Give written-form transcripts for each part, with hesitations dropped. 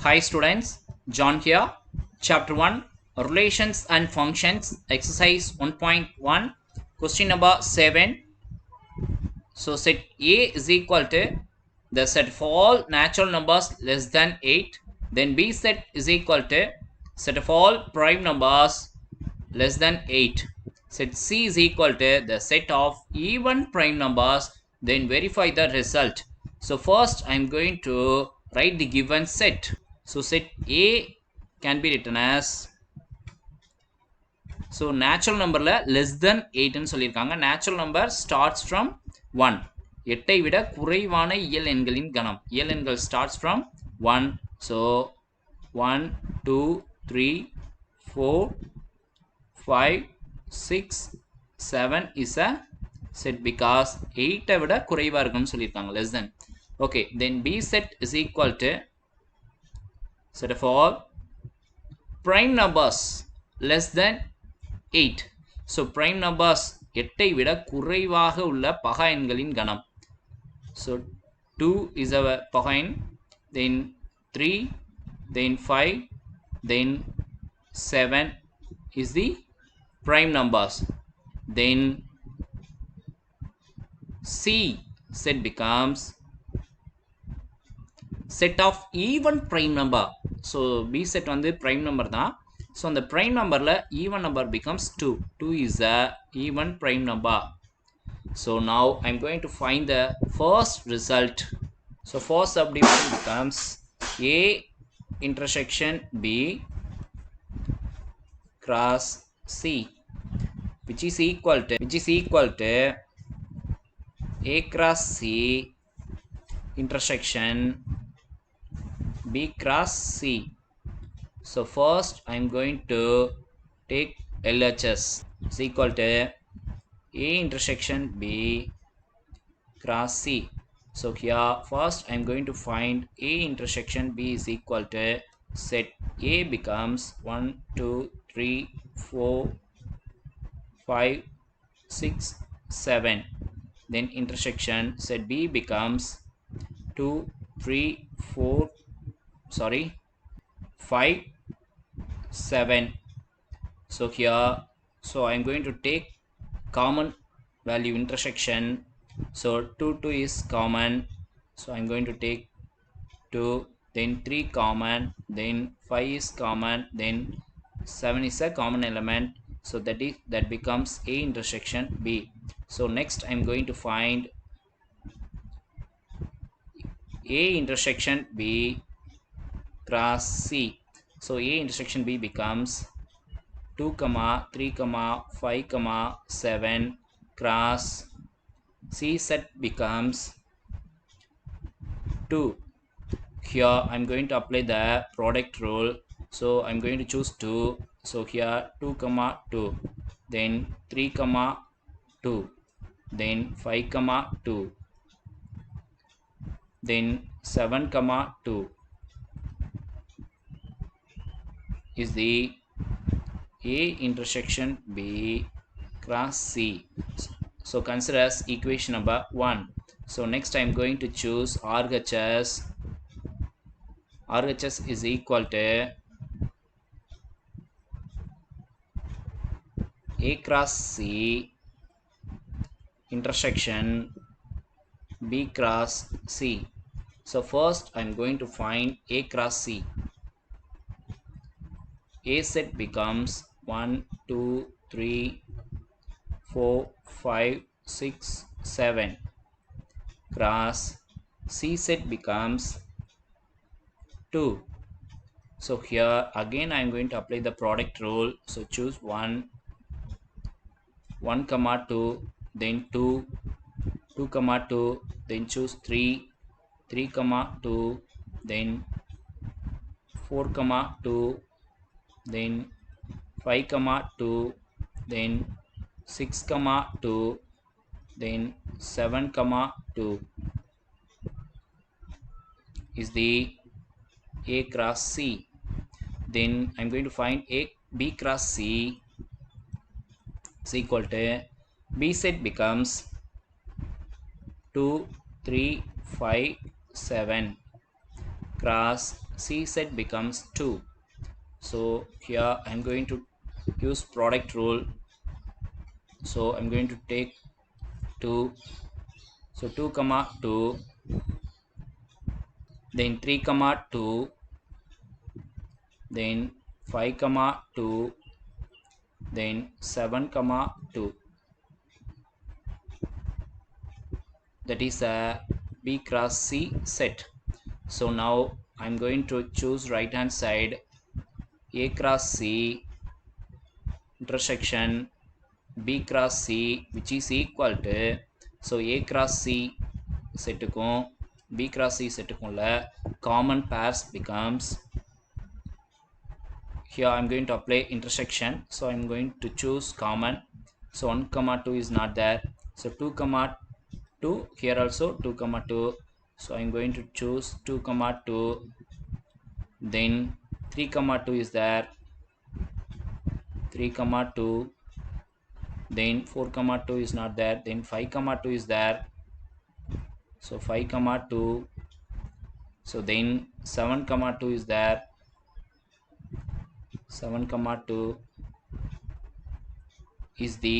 Hi students, John here. Chapter 1 Relations and Functions, Exercise 1.1, question number 7. So set A is equal to the set of all natural numbers less than 8. Then B set is equal to set of all prime numbers less than 8. Set C is equal to the set of even prime numbers. Then verify the result. So first I am going to write the given set. So set A can be written as, so natural numberல less than 8 ன்னு சொல்லியிருக்காங்க. natural number starts from 1. 8ஐ விட குறைவான இயல் எண்களின் கணம். இயல் எண்கள் starts from 1. So 1, 2, 3, 4, 5, 6, 7 is a set because 8ஐ விட குறைவா இருக்கும்னு சொல்லியிருக்காங்க. less than. Okay, then B set is equal to set of all prime numbers less than 8. So prime numbers 8ஐ விட குறைவாக உள்ள பகா எண்களின் கணம். So 2 is a பகா எண், then 3, then 5, then 7 is the prime numbers. Then C set becomes set of even prime number. So B set வந்து prime number தான். So அந்த prime numberல even number becomes 2. 2 is a even prime number. So now I'm going to find the first result. So first subdivision becomes A intersection B cross C, which is equal to A cross C intersection B cross C. So first I'm going to take LHS is equal to A intersection B cross C. So here first I'm going to find A intersection B is equal to set A becomes 1, 2, 3, 4, 5, 6, 7. Then intersection set B becomes 2, 3, 4, 5, 7. So here, so I'm going to take common value intersection. So 2, 2 is common. So I'm going to take 2, then 3 common, then 5 is common, then 7 is a common element. So that becomes A intersection B. So next I'm going to find A intersection B cross C. So A intersection B becomes 2, 3, 5, 7 cross C set becomes 2. Here I'm going to apply the product rule. So I'm going to choose 2. So here 2, 2, then 3, 2, then 5, 2, then 7, 2 is the A intersection B cross C. So consider as equation number 1. So next I'm going to choose RHS. RHS is equal to A cross C intersection B cross C. So first I'm going to find A cross C. A set becomes 1, 2, 3, 4, 5, 6, 7 cross C set becomes 2. So here again I am going to apply the product rule. So choose 1, 1, 2, then 2, 2, 2, then choose 3, 3, 2, then 4, 2, then 5, 2, then 6, 2, then 7, 2 is the A cross C. Then I'm going to find B cross C is equal to B set becomes 2, 3, 5, 7 cross C set becomes 2. So here I'm going to use product rule. So I'm going to take 2. So 2 comma 2, then 3 comma 2, then 5 comma 2, then 7 comma 2. That is a B cross C set. So now I'm going to choose right hand side A cross C intersection B cross C, which is equal to, so A cross C செட்டுக்கும் B cross C செட்டுக்கும்ல common pairs becomes, here I'm going to apply intersection, so I'm going to choose common. So 1 comma 2 is not there, so 2 comma 2, here also 2 comma 2, so I'm going to choose 2 comma 2, then 3 comma 2 is there, 3 comma 2, then 4 comma 2 is not there, then 5 comma 2 is there, so 5 comma 2, so then 7 comma 2 is there, 7 comma 2 is the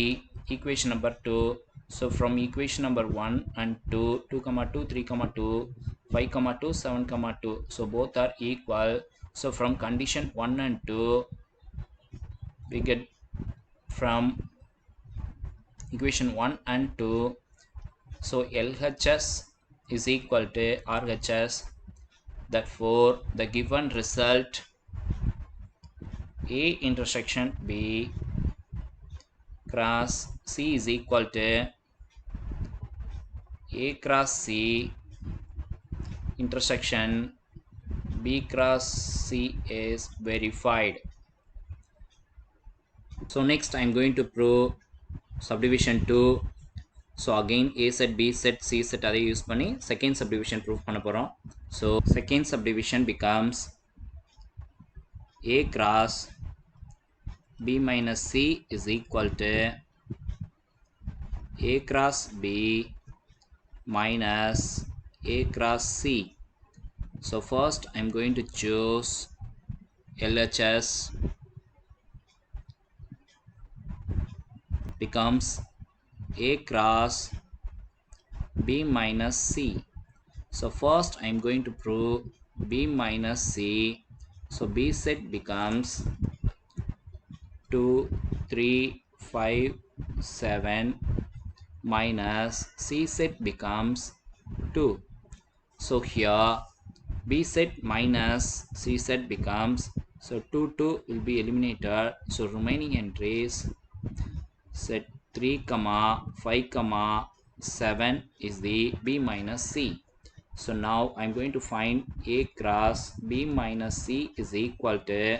equation number 2. So from equation number 1 and 2, 2 comma 2, 3 comma 2, 5 comma 2, 7 comma 2, so both are equal. So from condition 1 and 2 we get, from equation 1 and 2, so LHS is equal to RHS. Therefore the given result A intersection B cross C is equal to A cross C intersection B cross C is verified. So next I am going to prove subdivision 2. So again A set, B set, C set அதை use பண்ணி second subdivision proof பண்ண போறோம். So second subdivision becomes A cross B minus C is equal to A cross B minus A cross C. So first I'm going to choose LHS becomes A cross B minus C. So first I'm going to prove B minus C. So B set becomes 2, 3, 5, 7 minus C set becomes 2. So here B set minus C set becomes, so 2 2 will be eliminated, so remaining entries set 3 comma 5 comma 7 is the B minus C. So now I'm going to find A cross B minus C is equal to,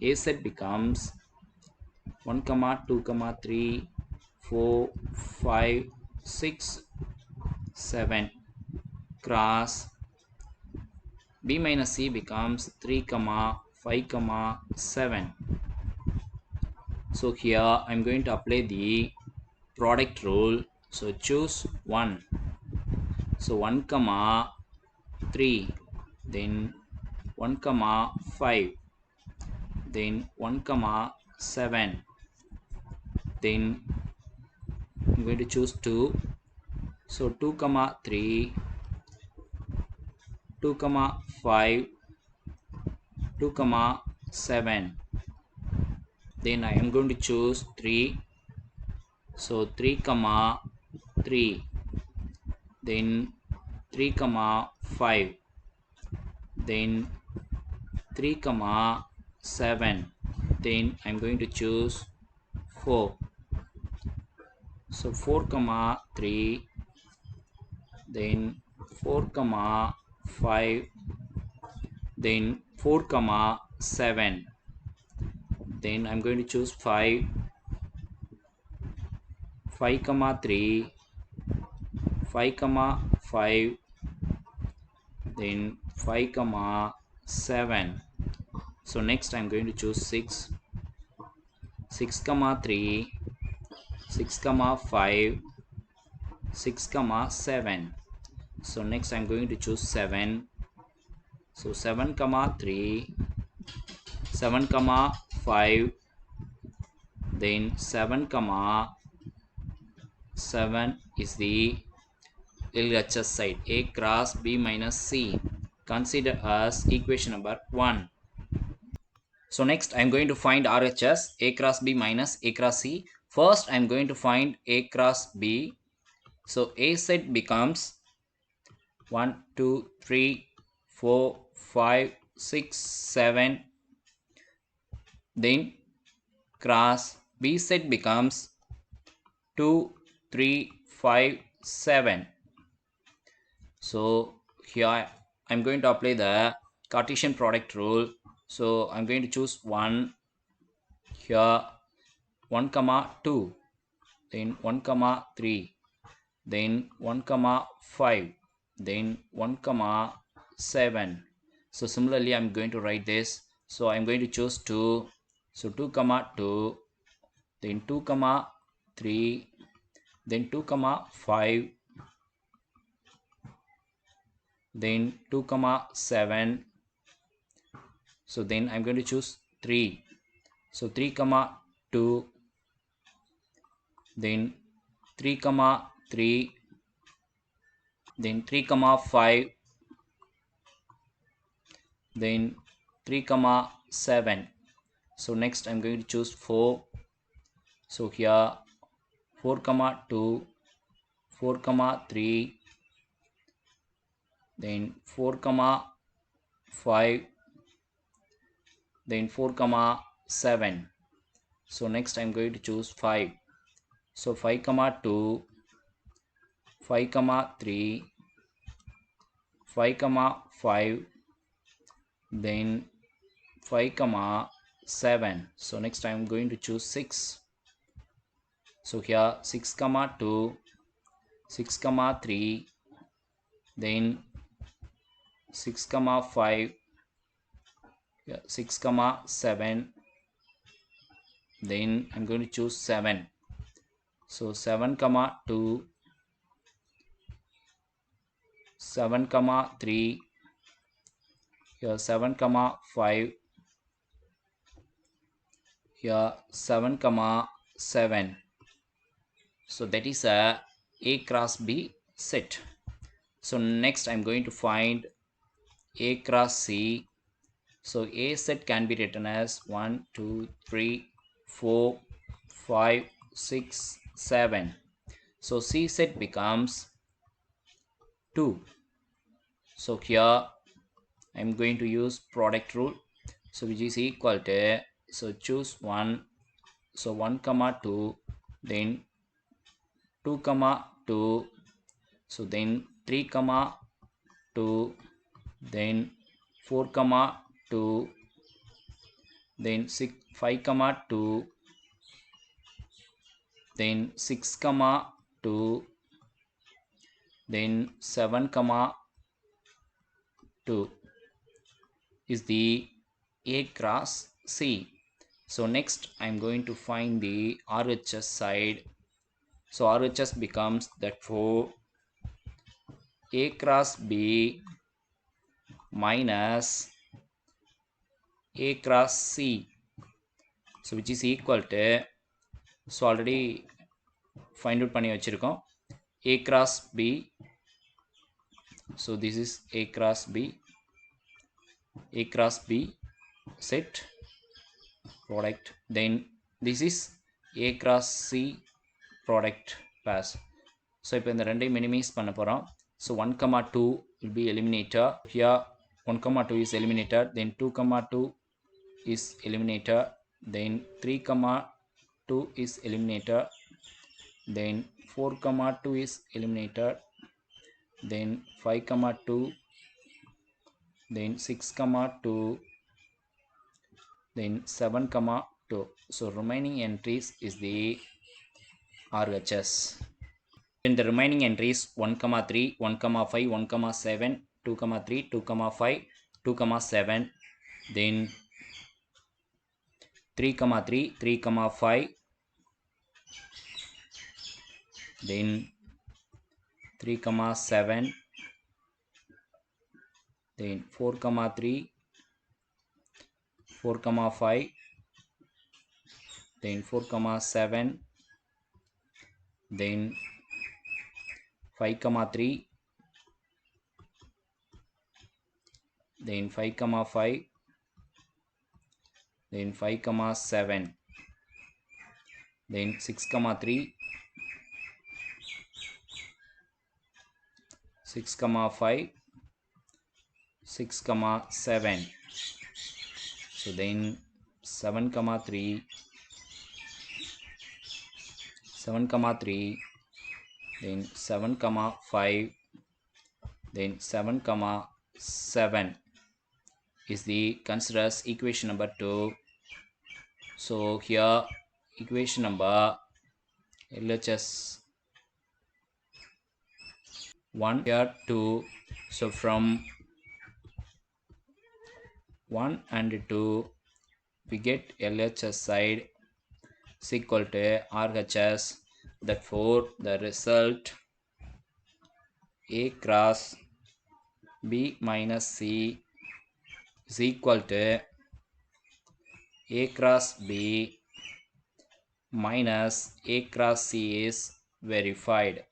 A set becomes 1 comma 2 comma 3 4 5 6 7 cross B minus C becomes 3 comma 5 comma 7. So here I'm going to apply the product rule. So choose 1. So 1 comma 3, then 1 comma 5, then 1 comma 7, then I'm going to choose 2. So 2 comma 3, 2 comma 5, 2 comma 7, then I am going to choose 3. So 3 comma 3, then 3 comma 5, then 3 comma 7, then I'm going to choose 4. So 4 comma 3, then 4 comma 5, then 4 comma 7, then I'm going to choose 5. 5 comma 3, 5 comma 5, then 5 comma 7. So next I'm going to choose 6. 6 comma 3, 6 comma 5, 6 comma 7. So next I'm going to choose 7. So 7 comma 3, 7 comma 5, then 7 comma 7 is the LHS side, A cross B minus C. Consider as equation number 1. So next I am going to find RHS, A cross B minus A cross C. First I am going to find A cross B. So A set becomes 1, 2, 3, 4, 5, 6, 7. Then cross B set becomes 2, 3, 5, 7. So here I'm going to apply the Cartesian product rule. So I'm going to choose 1 here, 1 comma 2, then 1 comma 3, then 1 comma 5, then 1 comma 7. So similarly I'm going to write this. So I'm going to choose 2. So 2 comma 2, then 2 comma 3, then 2 comma 5, then 2 comma 7. So then I'm going to choose 3. So 3 comma 2, then 3 comma 3, then 3 comma 5, then 3 comma 7. So next I'm going to choose 4. So here 4 comma 2, 4 comma 3, then 4 comma 5, then 4 comma 7. So next I'm going to choose 5. So 5 comma 2, 5 comma 3, 5 comma 5, then 5 comma 7. So next I'm going to choose 6. So here 6 comma 2, 6 comma 3, then 6 comma 5, 6 comma 7, then I'm going to choose 7. So 7 comma 2, 7 comma 3, here 7 comma 5, here 7 comma 7. So that is A cross B set. So next I'm going to find A cross C. So A set can be written as 1, 2, 3, 4, 5, 6, 7. So C set becomes 2. So here I'm going to use product rule. So which is equal to, so choose 1. So 1 comma 2, then 2 comma 2, so then 3 comma 2, then 4 comma 2, then 6, 5 comma 2, then 6 comma 2, then 7 comma 2 is the A cross C. So next I'm going to find the RHS side. So RHS becomes that for A cross B minus A cross C. So which is equal to, so already find out பண்ணி வச்சிருக்கோம், A cross B. So this is A cross B set product, then this is A cross C product pass. So இப்போ இந்த ரெண்டையும் minimize பண்ண போகிறோம். So 1 comma 2 will be eliminator. Here 1 comma 2 is eliminator, then 2 comma 2 is eliminator, then 3 comma 2 is eliminator, then 4 comma 2 is eliminator, then 5 comma 2, then 6 comma 2, then 7 comma 2. So remaining entries is the RHS. Then the remaining entries 1 comma 3, 1 comma 5, 1 comma 7, 2 comma 3, 2 comma 5, 2 comma 7, then 3 comma 3, 3 comma 5, then 3 comma 7, then 4 comma 3, 4 comma 5, then 4 comma 7, then 5 comma 3, then 5 comma 5, then 5 comma 7, then 6 comma 3, 6 comma 5, 6 comma 7, so then 7 comma 3, 7 comma 3, then 7 comma 5, then 7 comma 7 is the considered as equation number 2. So here equation number LHS 1, here 2. So from 1 and 2 we get LHS side is equal to RHS. Therefore the result A cross B minus C is equal to A cross B minus A cross C is verified.